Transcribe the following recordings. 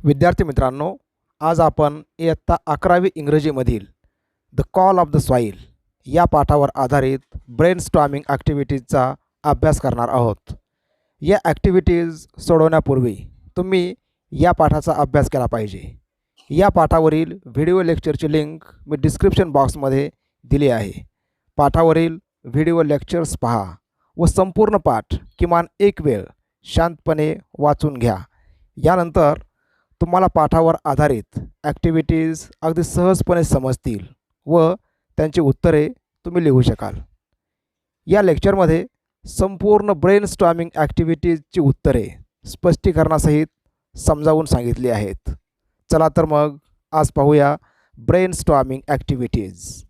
विद्यार्थी मित्रांनो, आज आपण इयत्ता 11वी इंग्रजीमधील the call of the soil या पाठावर आधारित ब्रेनस्टॉर्मिंग ॲक्टिव्हिटीजचा अभ्यास करणार आहोत. या ॲक्टिव्हिटीज सोडवण्यापूर्वी तुम्ही या पाठाचा अभ्यास केला पाहिजे. या पाठावरील व्हिडिओ लेक्चरची लिंक मी डिस्क्रिप्शन बॉक्समध्ये दिली आहे. पाठावरील व्हिडिओ लेक्चर्स पहा व संपूर्ण पाठ किमान एक वेळ शांतपणे वाचून घ्या. यानंतर तुम्हाला पाठावर आधारित ॲक्टिव्हिटीज अगदी सहजपणे समजतील व त्यांची उत्तरे तुम्ही लिहू शकाल. या लेक्चरमध्ये संपूर्ण ब्रेनस्टॉर्मिंग ॲक्टिव्हिटीजची उत्तरे स्पष्टीकरणासहित समजावून सांगितली आहेत. चला तर मग आज पाहूया ब्रेनस्टॉर्मिंग ॲक्टिव्हिटीज.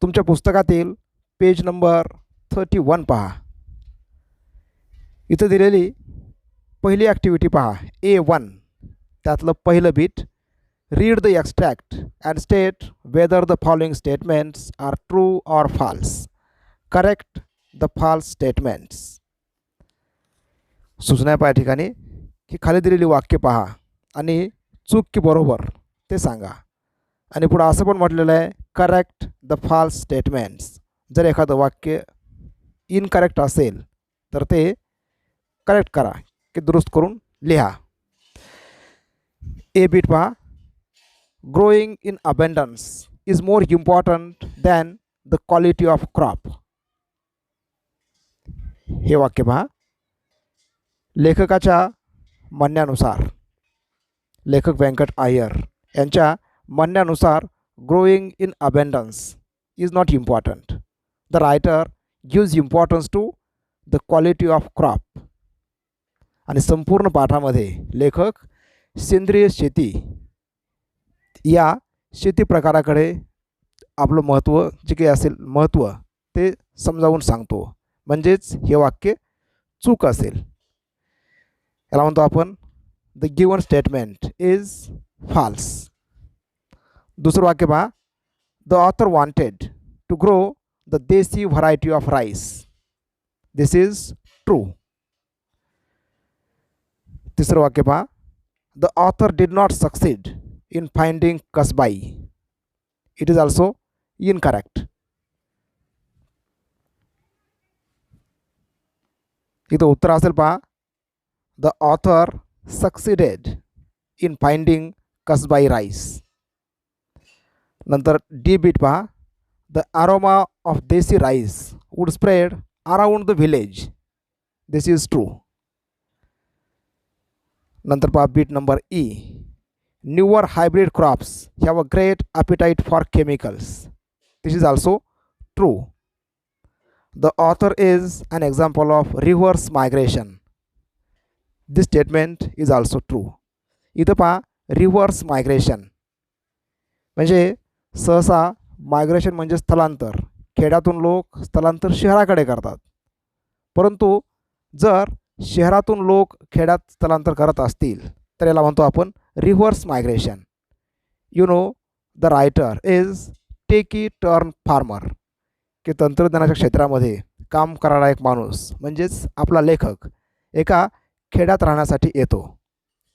तुमच्या पुस्तकातील पेज नंबर 31 पहा. इथं दिलेली पहिली ॲक्टिव्हिटी पहा, A1. त्यातलं पहिलं bit, read the extract and state whether the following statements are true or false. Correct the false statements. सूचना पहा ठिकाणी की खाली दिलेली वाक्य पहा आणि चूक की बरोबर ते सांगा. आणि पुढं असं पण म्हटलेलं आहे, करेक्ट द फॉल्स स्टेटमेंट्स. जर एखादं वाक्य इनकरेक्ट असेल तर ते करेक्ट करा की दुरुस्त करून लिहा. ए बीट पहा, growing in abundance is more important than the quality of crop. हे वाक्य पहा. लेखकाच्या म्हणण्यानुसार, लेखक व्यंकट अय्यर यांच्या म्हणण्यानुसार growing in abundance is not important. The writer gives importance to the quality of crop. आणि संपूर्ण पाठामध्ये लेखक सेंद्रिय शेती या शेती प्रकाराकडे आपलं महत्त्व जे काही असेल महत्त्व ते समजावून सांगतो. म्हणजेच हे वाक्य चूक असेल. याला म्हणतो आपण the given statement is false. दुसरं वाक्य पहा, the author wanted to grow the desi variety of rice. This is true. तिसरं वाक्य पहा, the author did not succeed in finding Kasbai. It is also incorrect. इथं उत्तर असेल पहा, the author succeeded in finding Kasbai rice. नंतर डी बीट पहा, the aroma of desi rice would spread around the village. This is true. नंतर पहा bit number E, newer hybrid crops have a great appetite for chemicals. This is also true. The author is an example of reverse migration. This statement is also true. इथं पहा reverse migration म्हणजे सहसा migration म्हणजे स्थलांतर. खेड्यातून लोक स्थलांतर शहराकडे करतात. परंतु जर शहरातून लोक खेड्यात स्थलांतर करत असतील तर याला म्हणतो आपण reverse migration. You know the writer is टेकी टर्न फार्मर. की तंत्रज्ञानाच्या क्षेत्रामध्ये काम करणारा एक माणूस म्हणजेच आपला लेखक एका खेड्यात राहण्यासाठी येतो.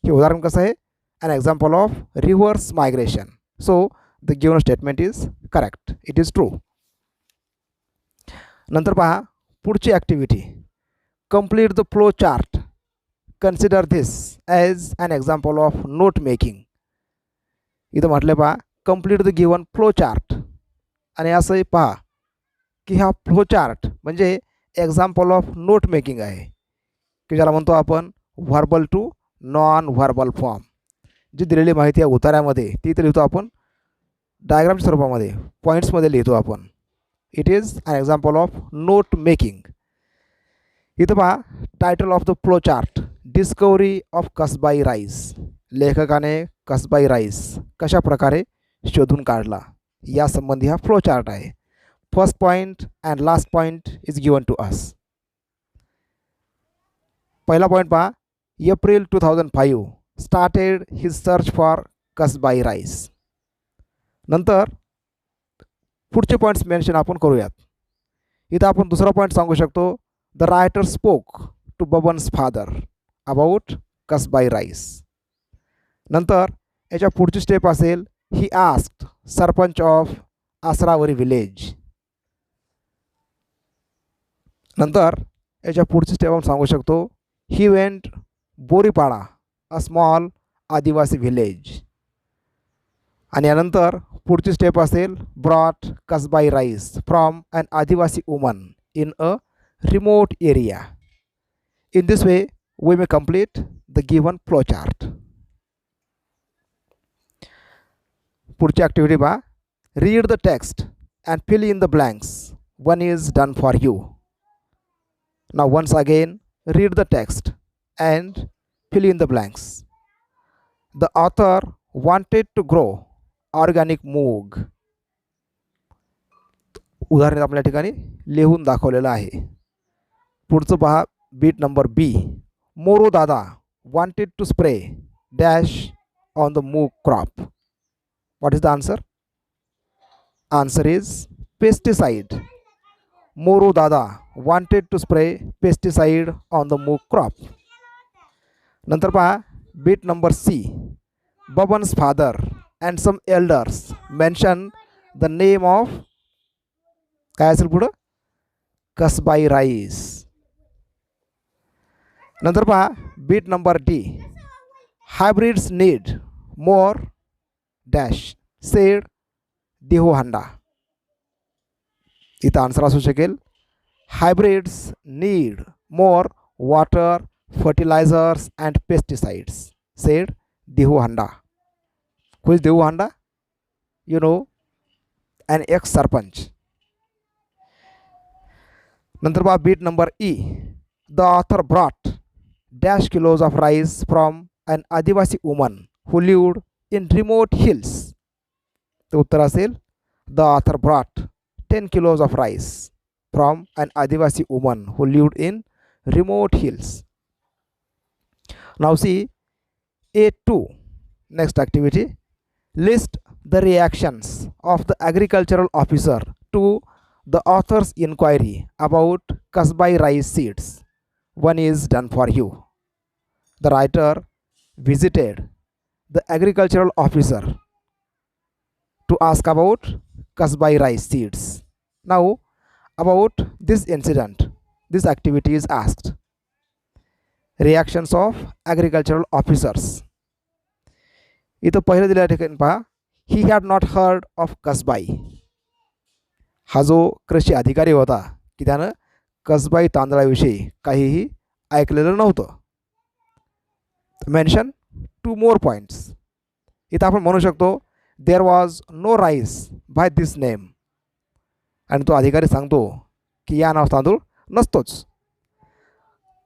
हे उदाहरण कसं आहे, an example of reverse migration. So the given statement is correct. It is true. नंतर पहा पुढची activity, complete the flow chart. Consider this as an example of note making. इथं म्हटलं पहा complete the given flow chart. आणि असंही पहा की हा फ्लो चार्ट म्हणजे एक्झाम्पल ऑफ नोट मेकिंग आहे की ज्याला म्हणतो आपण verbal to non verbal form. जी दिलेली माहिती आहे उतार्यामध्ये ती इथं लिहितो आपण डायग्रामच्या स्वरूपामध्ये, पॉईंट्समध्ये लिहितो आपण. It is an example of note making. इथं पहा title of the flow chart, discovery of Kasbai rice. लेखकाने कसबाई राईस कशा प्रकारे शोधून काढला यासंबंधी हा फ्लो चार्ट आहे. First point and last point is given to us. पहिला पॉईंट पहा, April 2005 started his search for Kasbai rice. नंतर पुढचे पॉईंट्स मेन्शन आपण करूयात. इथं आपण दुसरा पॉईंट सांगू शकतो, the writer spoke to Baban's father about Kasbai rice. नंतर याच्या पुढची स्टेप असेल he asked sarpanch of Asarwari village. नंतर याच्या पुढची स्टेप आपण सांगू शकतो he went Boripada a small adivasi village. आणि यानंतर पुढची स्टेप असेल brought Kasbai rice from an adivasi woman in a remote area. In this way we may complete the given flow chart. पुढची ॲक्टिव्हिटी पहा. Read the text and fill in the blanks. One is done for you. Now once again read the text and fill in the blanks. The author wanted to grow organic moong. उदाहरण आपल्या ठिकाणी लिहून दाखवलेलं आहे. पुढचं पहा bit number बी. मोरू दादा wanted to spray dash on the moog crop. What is the answer? Answer is pesticide. Moru Dada wanted to spray pesticide on the moog crop. नंतर पहा bit number C. Baban's father and some elders mention the name of काय असेल पुढं कसबाई rice. नंतर पहा bit number D. Hybrids need more dash said Dehu Handa. इथं answer असू शकेल hybrids need more water fertilisers and pesticides said Dehu Handa. Who is Dehu Handa? You know an ex sarpanch. नंतर पहा bit number E. The author brought dash kilos of rice from an Adivasi woman who lived in remote hills. The उत्तर असेल the author brought 10 kilos of rice from an Adivasi woman who lived in remote hills. Now see A2. Next activity. List the reactions of the agricultural officer to the author's inquiry about Kasbai rice seeds. One is done for you. The writer visited the agricultural officer to ask about Kasbai rice seeds. Now, about this incident, this activity is asked. Reactions of agricultural officers. इथं पहिलं दिल्या ठिकाणी पहा he had not heard of Kasbai. हा जो कृषी अधिकारी होता की त्यानं कसबाई तांदळाविषयी काहीही ऐकलेलं नव्हतं. Mention 2 more points. इथं आपण म्हणू शकतो there was no rice by this name. आणि तो अधिकारी सांगतो की या नाव तांदूळ नसतोच.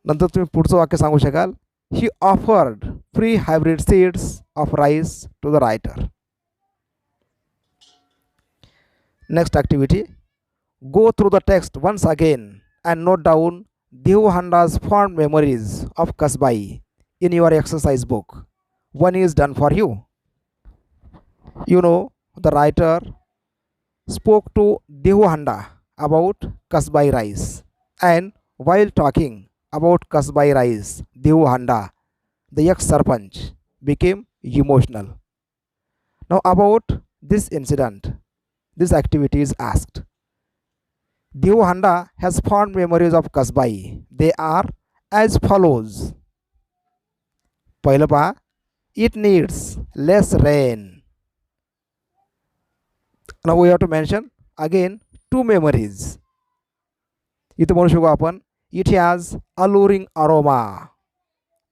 नंतर तुम्ही पुढचं वाक्य सांगू शकाल he offered free hybrid seeds of rice to the writer. Next activity. Go through the text once again and note down Dehu Handa's fond memories of Kasbai in your exercise book. One is done for you. You know, the writer spoke to Dehu Handa about Kasbai rice, and while talking about Kasbai rice, Dehu Handa, the ex-sarpanch, became emotional. Now about this incident, this activity is asked. Dehu Handa has fond memories of Kasbai. They are as follows. पहिलं पहा it needs less rain. Now we have to mention again 2 memories. इथं म्हणू शकू आपण it has alluring aroma.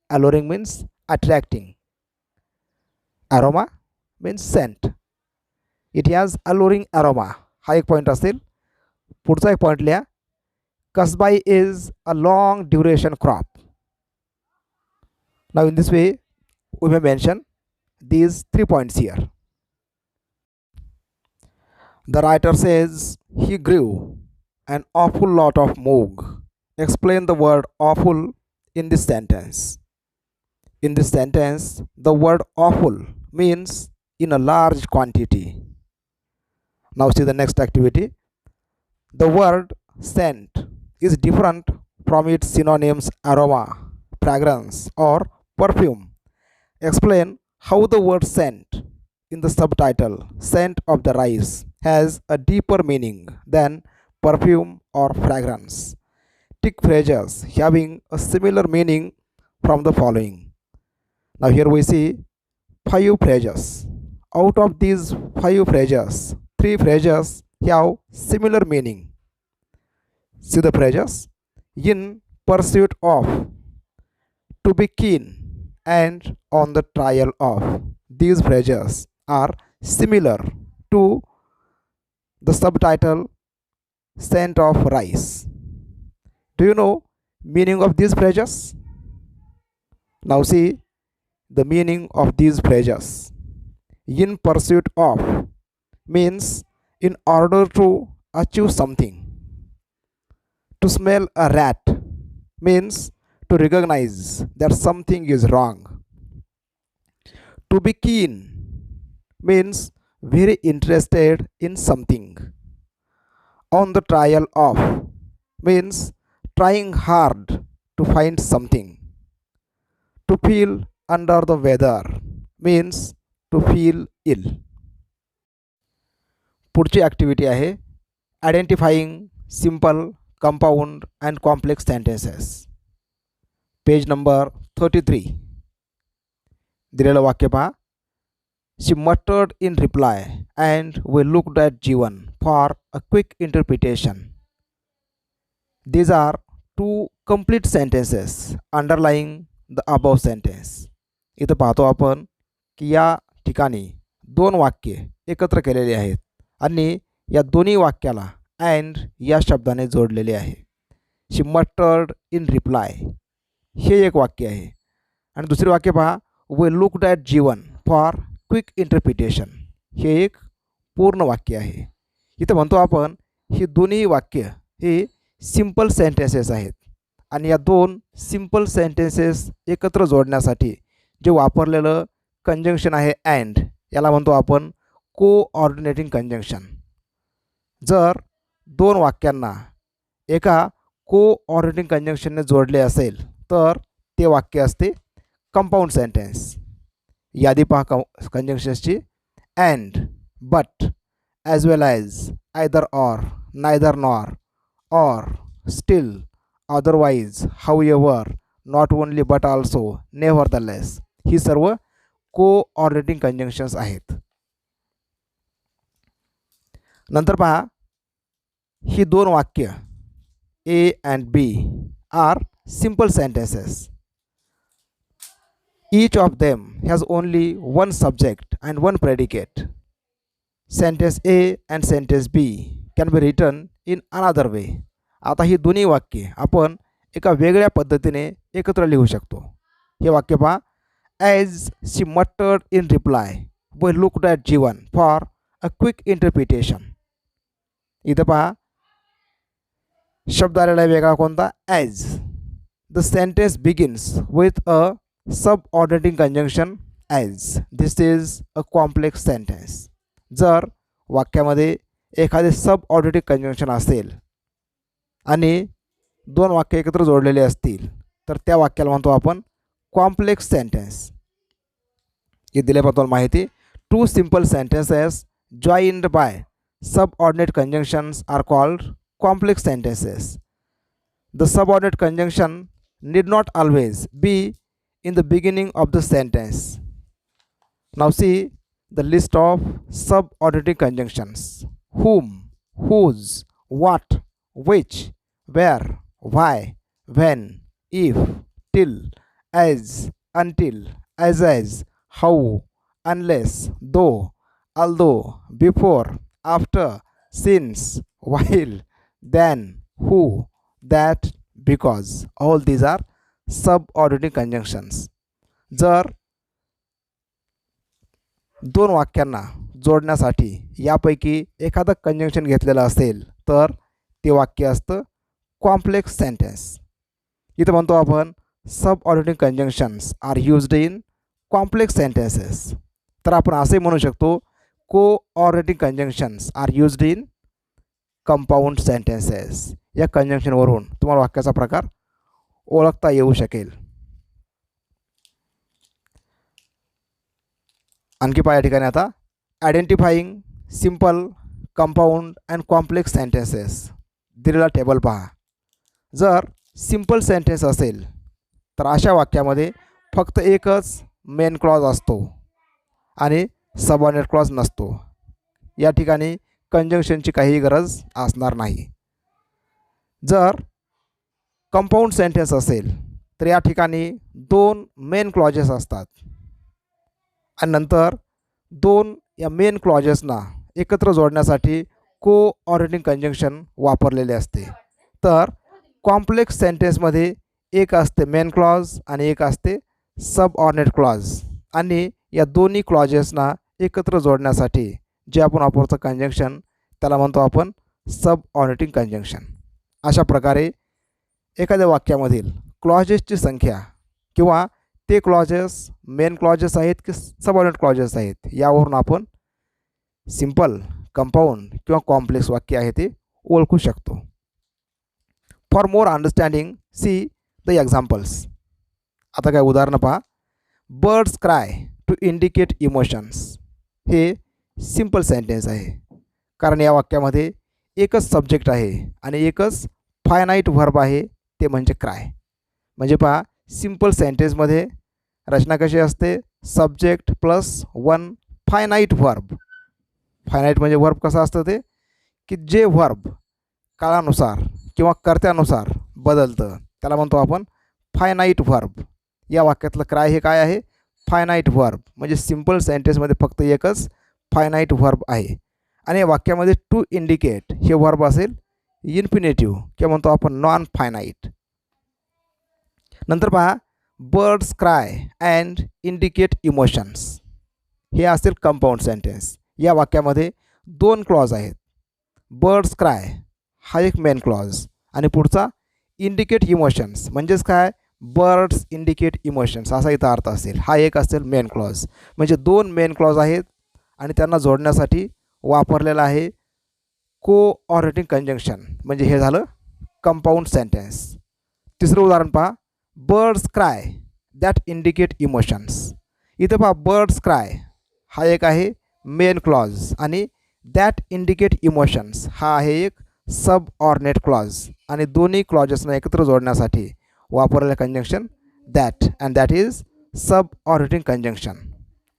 Alluring means attracting. Aroma means scent. It has alluring aroma. हा एक point असेल. पुढचा एक पॉईंट लिहा Kasbai is a long duration crop. Now in this way we may mention these 3 points here. The writer says he grew an awful lot of moog. Explain the word awful in this sentence. In this sentence, the word awful means in a large quantity. Now see the next activity. The word scent is different from its synonyms aroma, fragrance, or perfume. Explain how the word scent in the subtitle scent of the rice has a deeper meaning than perfume or fragrance. Take phrases having a similar meaning from the following. Now here we see five phrases. Out of these five phrases, three phrases have similar meaning. See the phrases. In pursuit of, to be keen, and on the trial of. These phrases are similar to the subtitle scent of rice. Do you know meaning of these phrases? Now see the meaning of these phrases. In pursuit of means in order to achieve something. To smell a rat means to recognize that something is wrong. To be keen means very interested in something. On the trial of means trying hard to find something. To feel under the weather means to feel ill. पुढची activity आहे identifying simple compound and complex sentences. Page number 33. दिलेलं वाक्य पहा. She muttered in reply and we looked at Jeevan for a quick interpretation. These are two complete sentences underlying the above sentence. इथं पाहतो आपण की या ठिकाणी दोन वाक्ये एकत्र केलेली आहेत आणि या दोन्ही वाक्याला अँड या शब्दाने जोडलेले आहे. शी मटर्ड इन रिप्लाय हे एक वाक्य आहे आणि दुसरे वाक्य पहा. We looked at Jeevan for quick interpretation हे एक पूर्ण वाक्य आहे. इथं म्हणतो आपण ही दोन्ही वाक्य हे सिम्पल सेंटेन्सेस आहेत आणि या दोन सिम्पल सेंटेन्सेस एकत्र जोडण्यासाठी जे वापरलेलं कंजंक्शन आहे अँड याला म्हणतो आपण कोऑर्डिनेटिंग कंजंक्शन. जर दोन वाक्यांना एका कोऑर्डिनेटिंग कंजंक्शनने जोडले असेल तर ते वाक्य असते कंपाऊंड सेंटेन्स. यादी पहा कंजंक्शन्सची. And, but, as well as, either or, neither nor, or, still, otherwise, however, not only but also, nevertheless ही सर्व कोऑर्डिनेटिंग कंजंक्शन्स आहेत. नंतर पहा ही दोन वाक्य A and B are simple sentences. Each of them has only one subject and one predicate. Sentence A and sentence B can be written in another way. आता ही दोन्ही वाक्ये आपण एका वेगळ्या पद्धतीने एकत्र लिहू शकतो. हे वाक्य पहा. As she muttered in reply we looked at Jeevan for a quick interpretation. इथं पहा शब्द आलेला आहे वेगळा कोणता. As. The sentence begins with a subordinating conjunction as. This is a complex sentence. जर वाक्यामध्ये एखादे सबऑर्डिनेटिंग कंजंक्शन असेल आणि दोन वाक्य एकत्र जोडलेले असतील तर त्या वाक्याला म्हणतो आपण कॉम्प्लेक्स सेंटेन्स. हे दिल्याबद्दल माहिती. To simple sentences joined by subordinate conjunctions are called complex sentences. The subordinate conjunction need not always be in the beginning of the sentence. Now see the list of subordinate conjunctions. Whom, whose, what, which, where, why, when, if, till, as, until, as, how, unless, though, although, before, after, since, while, then, who, that, because. All these are subordinating conjunctions. जर दोन वाक्यांना जोडण्यासाठी यापैकी एखादं conjunction घेतलेलं असेल तर ते वाक्य असतं कॉम्प्लेक्स सेंटेन्स. इथं म्हणतो आपण subordinating conjunctions are used in complex sentences. तर आपण असे म्हणू शकतो coordinating conjunctions are used in compound sentences. या कंजंक्शनवरून तुम्हाला वाक्याचा प्रकार ओळखता येऊ शकेल. आणखी पहा या ठिकाणी आता identifying simple, compound and complex sentences दिलेला टेबल पहा. जर सिम्पल सेंटेन्स असेल तर अशा वाक्यामध्ये फक्त एकच मेन क्लॉज असतो आणि सबऑर्डिनेट क्लॉज नसतो. या ठिकाणी कंजंक्शनची काहीही गरज असणार नाही. जर कंपाऊंड सेंटेन्स असेल तर या ठिकाणी दोन मेन क्लॉजेस असतात आणि नंतर दोन या मेन क्लॉजेसना एकत्र जोडण्यासाठी कोऑर्डिनेटिंग कंजंक्शन वापरलेले असते. तर कॉम्प्लेक्स सेंटेन्समध्ये एक असते मेन क्लॉज आणि एक असते सबऑर्डिनेट क्लॉज आणि या दोन्ही क्लॉजेसना एकत्र जोडण्यासाठी जे आपण वापरतो कंजंक्शन त्याला म्हणतो आपण सबऑर्डिनेटिंग कंजंक्शन. अशा प्रकारे एखाद्या वाक्यामधील क्लॉजेसची संख्या किंवा ते क्लॉजेस मेन क्लॉजेस आहेत की सबऑर्डिनेट क्लॉजेस आहेत यावरून आपण सिंपल, कंपाऊंड किंवा कॉम्प्लेक्स वाक्य आहे ते ओळखू शकतो. For more understanding see the examples. आता काय उदाहरणं पहा. Birds cry to indicate emotions. हे सिंपल सेंटेन्स आहे कारण या वाक्यामध्ये एकच सब्जेक्ट आहे आणि एकच फायनाईट व्हर्ब आहे ते म्हणजे क्राय. म्हणजे पहा सिंपल सेंटेन्समध्ये रचना कशी असते, subject plus one finite verb. Finite म्हणजे व्हर्ब कसा असतं ते की जे व्हर्ब काळानुसार किंवा कर्त्यानुसार बदलतं त्याला म्हणतो आपण फायनाईट व्हर्ब. या वाक्यातलं क्राय हे काय आहे, फायनाईट व्हर्ब. म्हणजे सिंपल सेंटेन्समध्ये फक्त एकच फायनाईट व्हर्ब आहे आणि या वाक्यामध्ये टू इंडिकेट हे व्हर्ब असेल इन्फिनेटिव्ह किंवा म्हणतो आपण नॉन फायनाईट. नंतर पहा birds cry and indicate emotions. हे असेल कंपाऊंड सेंटेन्स. या वाक्यामध्ये दोन क्लॉज आहेत. बर्ड्स क्राय हा एक मेन क्लॉज आणि पुढचा इंडिकेट इमोशन्स म्हणजेच काय, बर्ड्स इंडिकेट इमोशन्स असा इथं अर्थ असेल. हा एक असेल मेन क्लॉज. म्हणजे दोन मेन क्लॉज आहेत आणि त्यांना जोडण्यासाठी वापरलेलं आहे कोऑर्डिनेटिंग कंजंक्शन. म्हणजे हे झालं कंपाऊंड सेंटेन्स. तिसरं उदाहरण पहा. Birds cry that indicate emotions. इथं पहा बर्ड्स क्राय हा एक आहे मेन क्लॉज आणि दॅट इंडिकेट इमोशन्स हा आहे एक सबऑर्डिनेट क्लॉज आणि दोन्ही क्लॉजेसना एकत्र जोडण्यासाठी वापरलेलं conjunction that and that is subordinating conjunction.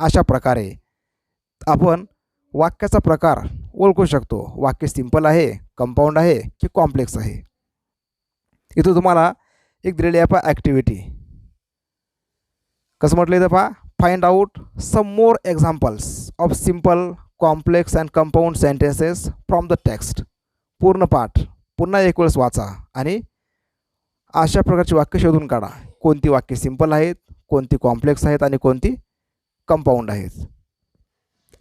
अशा प्रकारे आपण वाक्याचा प्रकार ओळखू शकतो. वाक्य सिंपल आहे, कंपाऊंड आहे की कॉम्प्लेक्स आहे. इथं तुम्हाला एक दिलेली आहे पहा ॲक्टिव्हिटी. कसं म्हटलं इथं पहा, find out some more examples of simple, complex and compound sentences from the text. पूर्ण पाठ पुन्हा एक वेळेस वाचा आणि अशा प्रकारची वाक्य शोधून काढा. कोणती वाक्य सिंपल आहेत, कोणती कॉम्प्लेक्स आहेत आणि कोणती कंपाऊंड आहेत.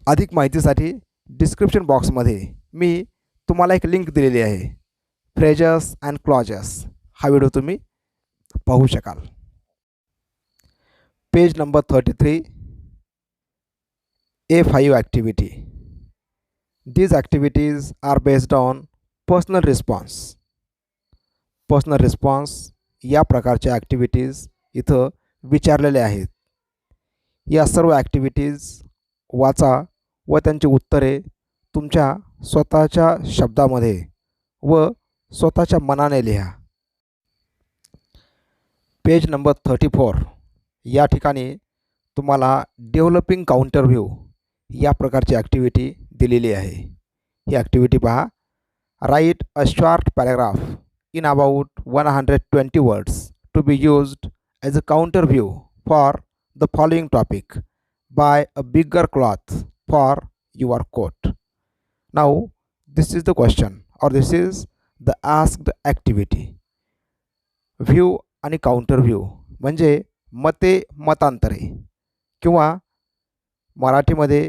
अधिक माहितीसाठी डिस्क्रिप्शन बॉक्समध्ये मी तुम्हाला एक लिंक दिलेली आहे, फ्रेजेस अँड क्लॉजेस. हा व्हिडिओ तुम्ही पाहू शकाल. Page number 33, A5 activity. These activities are based on personal response. Personal response या प्रकारच्या ॲक्टिव्हिटीज इथं विचारलेल्या आहेत. या सर्व ॲक्टिव्हिटीज वाचा व त्यांची उत्तरे तुमच्या स्वतःच्या शब्दामध्ये व स्वतःच्या मनाने लिहा. पेज नंबर 34 या ठिकाणी तुम्हाला डेव्हलपिंग काउंटर व्ह्यू या प्रकारची ॲक्टिव्हिटी दिलेली आहे. ही ॲक्टिव्हिटी पहा. Right a short paragraph in about 120 words to be used as a counter view for the following topic. Buy a bigger cloth for your coat. Now this is the question or this is the asked activity. View आणि counter view म्हणजे मते मतांतरे किंवा मराठीमध्ये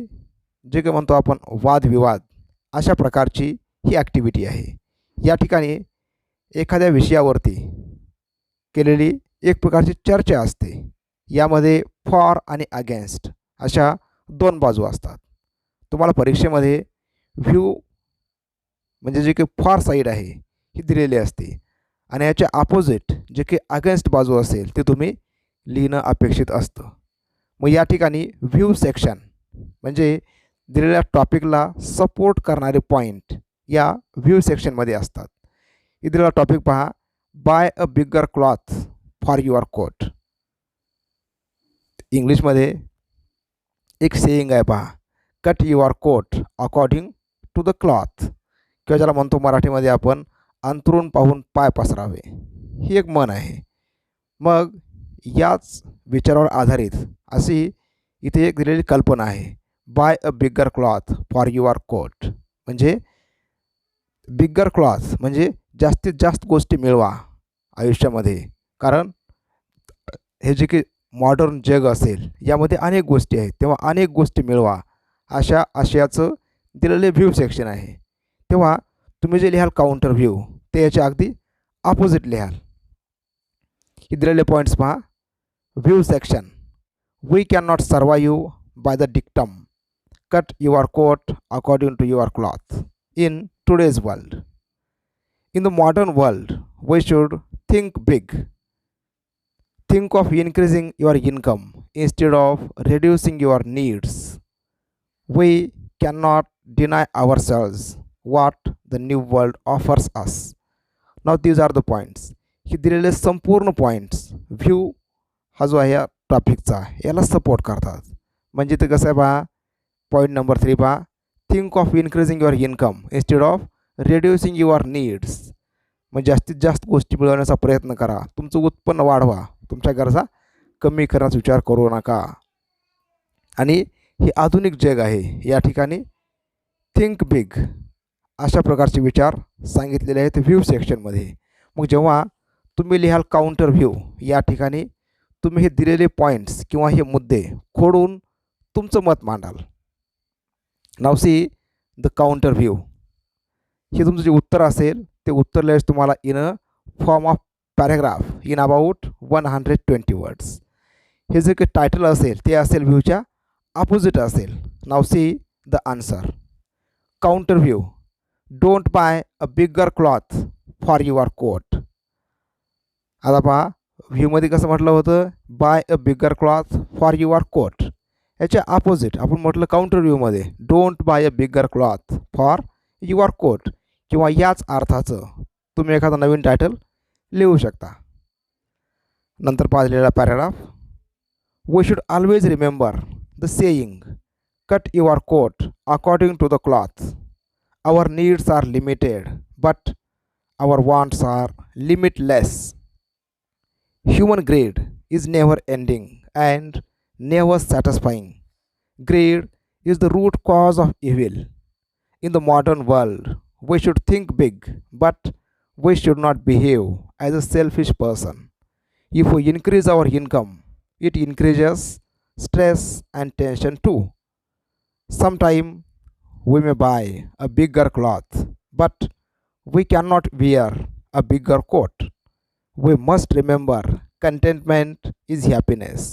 जे काही म्हणतो आपण वादविवाद, अशा प्रकारची ही ॲक्टिव्हिटी आहे. या ठिकाणी एखाद्या विषयावरती केलेली एक प्रकारची चर्चा असते. यामध्ये फॉर आणि अगेन्स्ट अशा दोन बाजू असतात. तुम्हाला परीक्षेमध्ये व्ह्यू म्हणजे जे काही फॉर साईड आहे ही दिलेली असते आणि याच्या अपोजिट जे काही अगेन्स्ट बाजू असेल ते तुम्ही लिहिणं अपेक्षित असतं. मग या ठिकाणी व्ह्यू सेक्शन म्हणजे दिलेल्या टॉपिकला सपोर्ट करणारे पॉईंट या व्ह्यू सेक्शनमध्ये असतात. दिलेला टॉपिक पहा, by a bigger cloth for your coat. इंग्लिशमध्ये एक सेईंग आहे पहा, cut your coat according to the cloth, किंवा ज्याला म्हणतो मराठीमध्ये आपण अंथरूण पाहून पाय पसरावे, ही एक म्हण आहे. मग याच विचारावर आधारित अशी इथे एक दिलेली कल्पना आहे, by a bigger cloth for your coat. म्हणजे बिगर क्लॉथ म्हणजे जास्तीत जास्त गोष्टी मिळवा आयुष्यामध्ये, कारण हे जे की मॉडर्न जग असेल यामध्ये अनेक गोष्टी आहेत, तेव्हा अनेक गोष्टी मिळवा अशा आशयाचं दिलेले व्ह्यू सेक्शन आहे. तेव्हा तुम्ही जे लिहाल काउंटर व्ह्यू ते याच्या अगदी ऑपोजिट लिहाल. हे दिलेले पॉईंट्स पहा. View section, we can not survive by the dictum cut your coat according to your cloth in today's world. In the modern world, we should think big. Think of increasing your income instead of reducing your needs. We cannot deny ourselves what the new world offers us. Now these are the points. हे दिलेले संपूर्ण points view हा जो आहे या टॉपिकचा याला support करतात. म्हणजे ते कसं आहे पहा, पॉईंट नंबर 3 पहा, think of increasing your income instead of reducing your needs. म्हणजे जास्तीत जास्त गोष्टी मिळवण्याचा प्रयत्न करा, तुमचं उत्पन्न वाढवा, तुमच्या गरजा कमी करण्याचा विचार करू नका. आणि हे आधुनिक जग आहे, या ठिकाणी थिंक बिग अशा प्रकारचे विचार सांगितलेले आहेत व्ह्यू सेक्शनमध्ये. मग जेव्हा तुम्ही लिहाल काउंटर व्ह्यू, या ठिकाणी तुम्ही हे दिलेले पॉईंट्स किंवा हे मुद्दे खोडून तुमचं मत मांडाल. नाव सी द काउंटर व्ह्यू. हे तुमचं जे उत्तर असेल ते उत्तर लिहायचं तुम्हाला in a form of paragraph in about 120 words. हे जे काही टायटल असेल ते असेल व्ह्यूच्या ऑपोजिट असेल. Now see the answer. Counter view, don't buy a bigger cloth for your coat. आता पहा, व्ह्यूमध्ये कसं म्हटलं होतं, buy a bigger cloth for your coat. याच्या ऑपोजिट आपण म्हटलं काउंटर व्ह्यूमध्ये, don't buy a bigger cloth for your coat, किंवा याच अर्थाचं तुम्ही एखादा नवीन टायटल लिहू शकता. नंतर पाहिलेला paragraph, we should always remember the saying cut your coat according to the cloth. Our needs are limited but our wants are limitless. Human greed is never ending and never satisfying. Greed is the root cause of evil. In the modern world, we should think big, but we should not behave as a selfish person. If we increase our income, it increases stress and tension too. Sometimes we may buy a bigger cloth, but we cannot wear a bigger coat. We must remember contentment is happiness.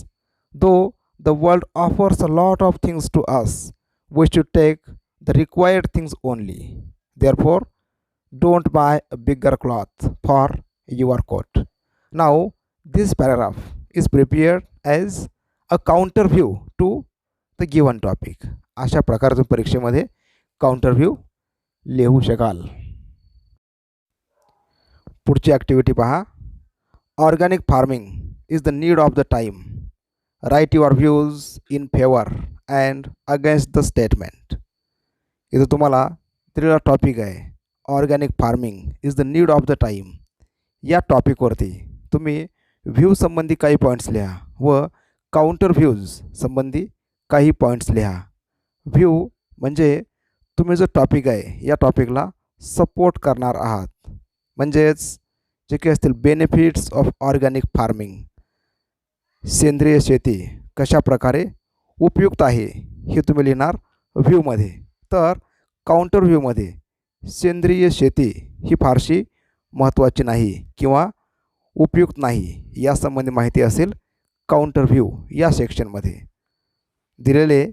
Though the world offers a lot of things to us, we should take the required things only. Therefore, don't buy a bigger cloth for your coat. Now, this paragraph is prepared as a counter view to the given topic. अशा प्रकारे तुम्ही परीक्षेमध्ये counter view लिहू शकाल. पुढची activity पहा, organic farming is the need of the time. Write your views in favour and against the statement. इथं तुम्हाला दिलेला टॉपिक आहे, organic farming is the need of the time. या टॉपिकवरती तुम्ही व्ह्यू संबंधी काही पॉईंट्स लिहा व काउंटर व्ह्यूज संबंधी काही पॉईंट्स लिहा. व्ह्यू म्हणजे तुम्ही जो टॉपिक आहे या टॉपिकला सपोर्ट करणार आहात, म्हणजेच जे काही असतील बेनिफिट्स ऑफ ऑर्गॅनिक फार्मिंग, सेंद्रिय शेती कशा प्रकारे उपयुक्त आहे हे तुम्ही लिहिणार व्ह्यूमध्ये. तर काउंटर व्ह्यूमध्ये सेंद्रिय शेती ही फारशी महत्त्वाची नाही किंवा उपयुक्त नाही यासंबंधी माहिती असेल काउंटर व्ह्यू या सेक्शनमध्ये. दिलेले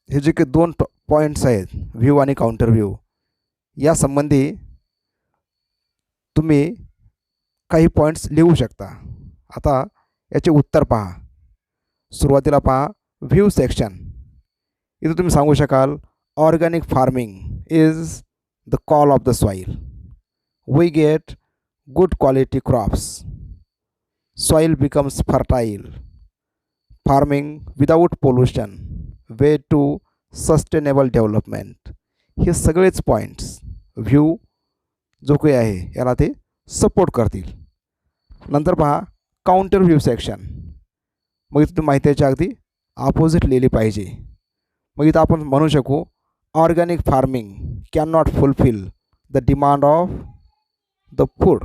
हे जे काही 2 पॉईंट्स आहेत, व्ह्यू आणि काउंटर व्ह्यू, यासंबंधी तुम्ही काही पॉईंट्स लिहू शकता. आता याचे उत्तर पहा. सुरुवातीला पहा व्ह्यू सेक्शन. इथं तुम्ही सांगू शकाल organic farming is the call of the soil. We get good quality crops. Soil becomes fertile. Farming without pollution. Way to sustainable development. हे सगळेच पॉईंट्स व्ह्यू जो काही आहे याला ते सपोर्ट करतील. नंतर पहा काउंटर व्ह्यू सेक्शन. मग इथं माहितीच्या अगदी ऑपोजिट लिहिली पाहिजे. मग इथं आपण म्हणू शकू organic farming can not fulfill the demand of the food.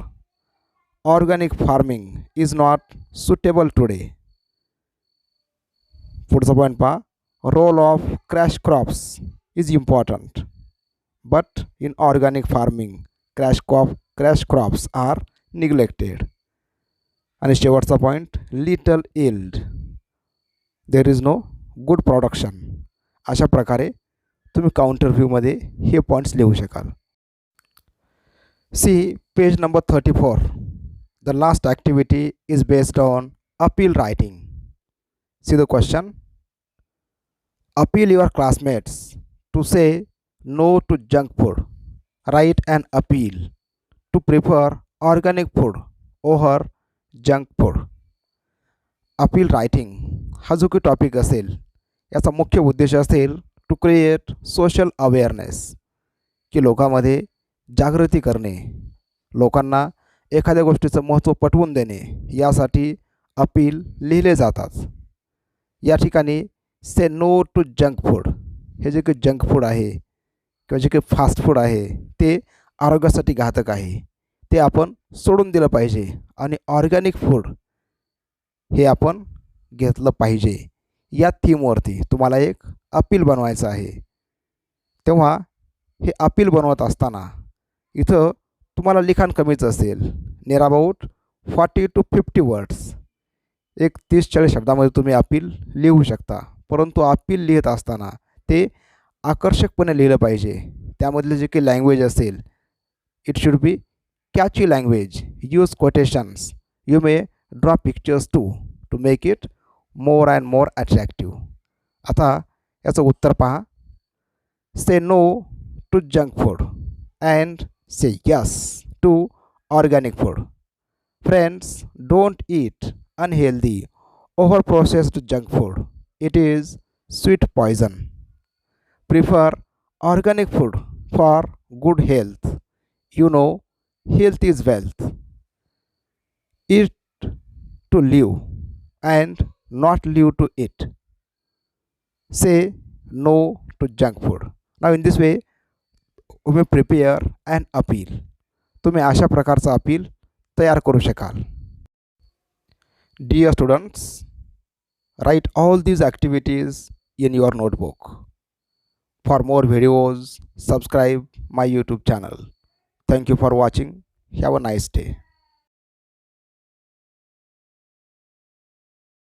Organic farming is not suitable today. पुढचा पॉईंट पहा role of cash crops is important but in organic farming cash crops are neglected. आणि शेवटचा point little yield there is no good production. अशा प्रकारे तुम्ही counter व्ह्यूमध्ये हे points लिहू शकाल. See page number 34. The last activity is based on appeal writing. See the question. Appeal your classmates to say no to junk food. Write an appeal to prefer organic food over junk food. Appeal writing हा जो काही topic असेल याचा मुख्य उद्देश असेल to create social awareness, की लोकांमध्ये जागृती करणे, लोकांना एखाद्या गोष्टीचं महत्त्व पटवून देणे यासाठी अपील लिहिले जातात. या ठिकाणी से नो टू जंक फूड. हे जे काही जंक फूड आहे किंवा जे काही फास्ट फूड आहे ते आरोग्यासाठी घातक आहे, ते आपण सोडून दिलं पाहिजे आणि ऑर्गॅनिक फूड हे आपण घेतलं पाहिजे. या थीमवरती तुम्हाला एक अपील बनवायचं आहे. तेव्हा हे अपील बनवत असताना इथं तुम्हाला लिखाण कमीच असेल, नियर अबाउट 40 to 50 वर्ड्स. एक 30-40 शब्दामध्ये तुम्ही अपील लिहू शकता. परंतु अपील लिहित असताना ते आकर्षकपणे लिहिलं पाहिजे. त्यामधले जे काही लँग्वेज असेल it should be catchy language. Use quotations. You may draw pictures to make it more and more attractive. आता याचं उत्तर पहा. Say no to junk food and say yes to organic food. Friends, don't eat unhealthy over processed junk food. It is sweet poison. Prefer organic food for good health. You know, health is wealth. Eat to live and not live to eat. Say no to junk food. Now in this way तुम्ही prepare and appeal, तुम्ही अशा प्रकारचा appeal तयार करू शकाल. Dear students, write all these activities in your notebook. For more videos subscribe my YouTube channel. Thank you for watching. Have a nice day.